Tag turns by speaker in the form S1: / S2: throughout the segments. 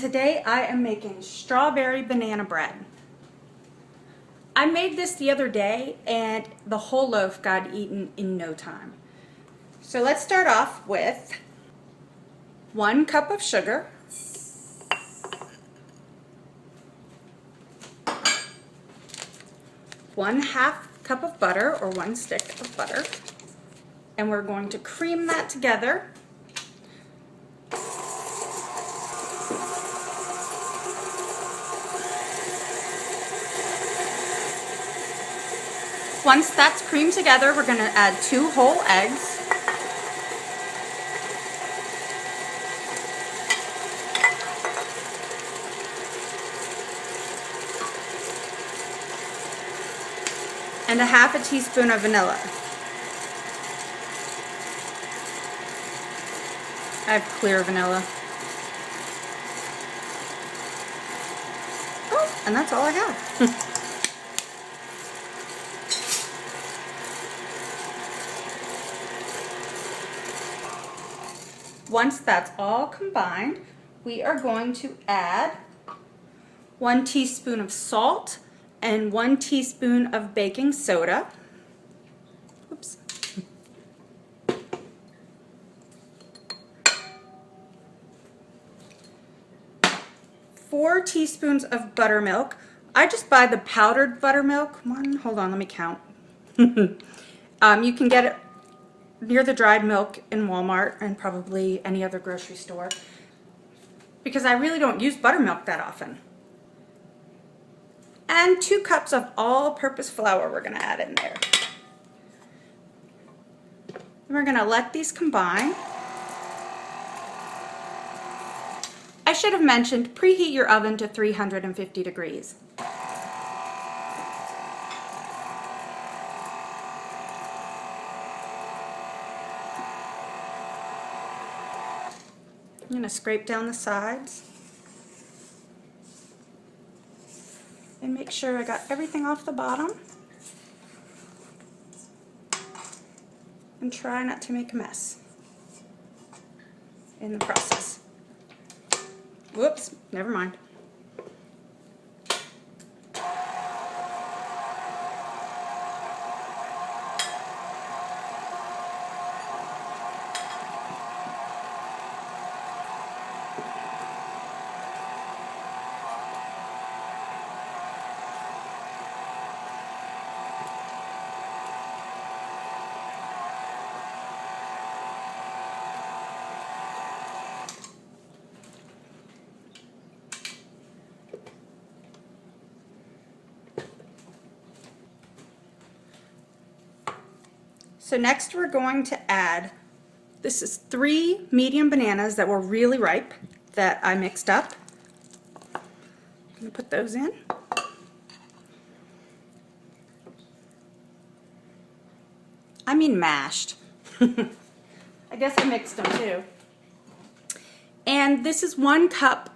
S1: today I am making strawberry banana bread. I made this the other day and the whole loaf got eaten in no time. So let's start off with 1 cup of sugar, 1/2 cup of butter or 1 stick of butter, and we're going to cream that together. Once that's creamed together, we're going to add 2 whole eggs. And 1/2 teaspoon of vanilla. I have clear vanilla. Oh, and that's all I have. Once that's all combined, we are going to add 1 teaspoon of salt and 1 teaspoon of baking soda. Oops. Four teaspoons of buttermilk. I just buy the powdered buttermilk. Hold on, let me count. You can get it near the dried milk in Walmart and probably any other grocery store, because I really don't use buttermilk that often. And 2 cups of all-purpose flour we're going to add in there. And we're going to let these combine. I should have mentioned, preheat your oven to 350 degrees. I'm going to scrape down the sides and make sure I got everything off the bottom, and try not to make a mess in the process. Whoops, never mind. So next we're going to add, this is 3 medium bananas that were really ripe that I mixed up. I'm going to put those in. I mean mashed. I guess I mixed them too. And this is 1 cup.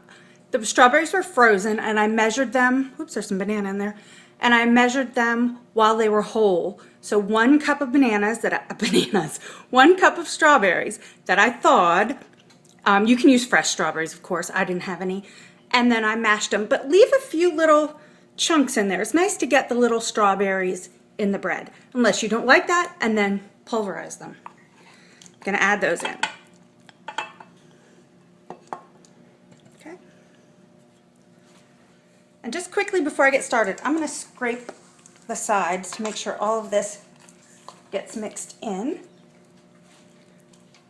S1: The strawberries were frozen and I measured them. Oops, there's some banana in there. And I measured them while they were whole. So 1 cup of 1 cup of strawberries that I thawed. You can use fresh strawberries, of course. I didn't have any. And then I mashed them. But leave a few little chunks in there. It's nice to get the little strawberries in the bread. Unless you don't like that, and then pulverize them. I'm going to add those in. Okay. And just quickly before I get started, I'm going to scrape the sides to make sure all of this gets mixed in.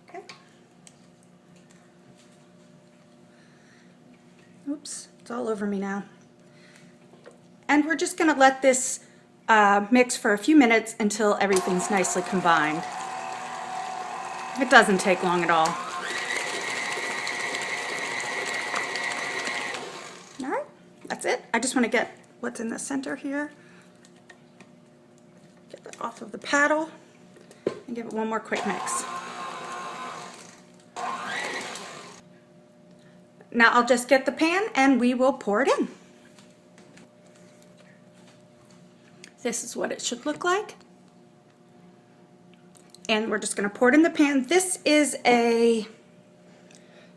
S1: Okay. Oops, it's all over me now. And we're just going to let this mix for a few minutes until everything's nicely combined. It doesn't take long at all. All right, that's it. I just want to get what's in the center here. Get that off of the paddle and give it one more quick mix. Now I'll just get the pan and we will pour it in. This is what it should look like. And we're just going to pour it in the pan. This is a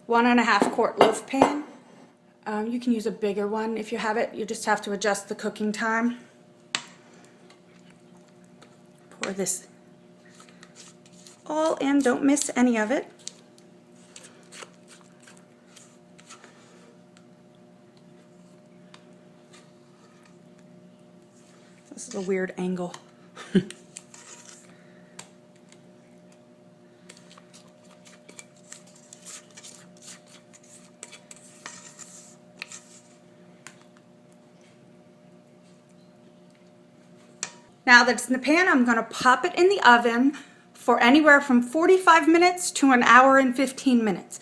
S1: 1.5 quart loaf pan. You can use a bigger one if you have it. You just have to adjust the cooking time. Pour this all in, don't miss any of it. This is a weird angle. Now that it's in the pan, I'm going to pop it in the oven for anywhere from 45 minutes to an hour and 15 minutes.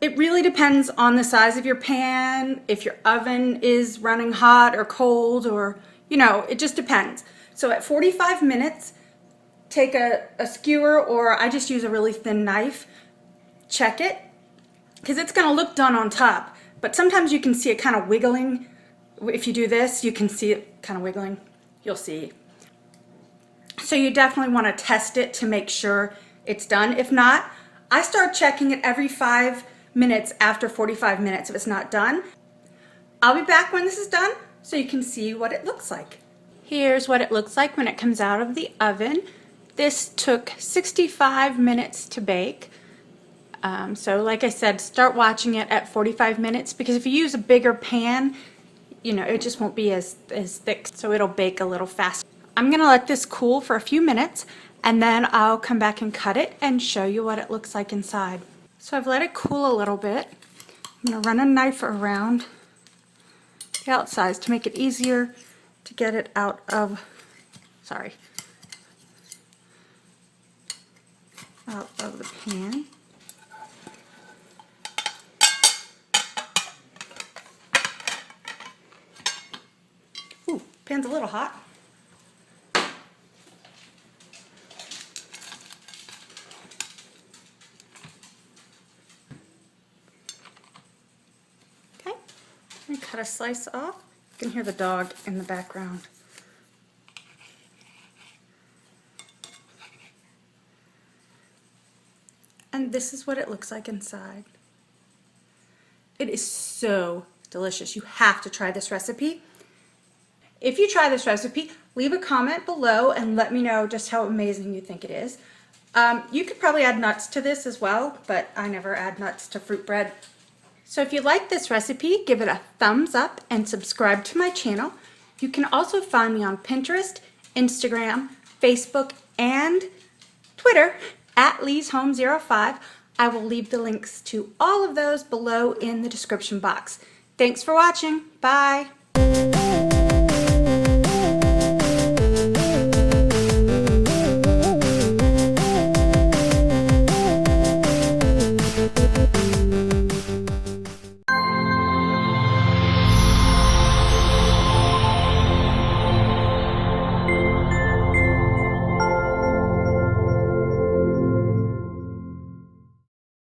S1: It really depends on the size of your pan, if your oven is running hot or cold, or, you know, it just depends. So at 45 minutes, take a skewer, or I just use a really thin knife, check it, because it's going to look done on top, but sometimes you can see it kind of wiggling. If you do this, you can see it kind of wiggling. You'll see. So you definitely want to test it to make sure it's done. If not, I start checking it every 5 minutes after 45 minutes if it's not done. I'll be back when this is done so you can see what it looks like. Here's what it looks like when it comes out of the oven. This took 65 minutes to bake. So like I said, start watching it at 45 minutes, because if you use a bigger pan, you know, it just won't be as thick, so it'll bake a little faster. I'm gonna let this cool for a few minutes, and then I'll come back and cut it and show you what it looks like inside. So I've let it cool a little bit. I'm gonna run a knife around the outsides to make it easier to get it out of, out of the pan. Pan's a little hot. Okay, and cut a slice off. You can hear the dog in the background. And this is what it looks like inside. It is so delicious. You have to try this recipe. If you try this recipe, leave a comment below and let me know just how amazing you think it is. You could probably add nuts to this as well, but I never add nuts to fruit bread. So if you like this recipe, give it a thumbs up and subscribe to my channel. You can also find me on Pinterest, Instagram, Facebook, and Twitter at Lee'sHome05. I will leave the links to all of those below in the description box. Thanks for watching. Bye.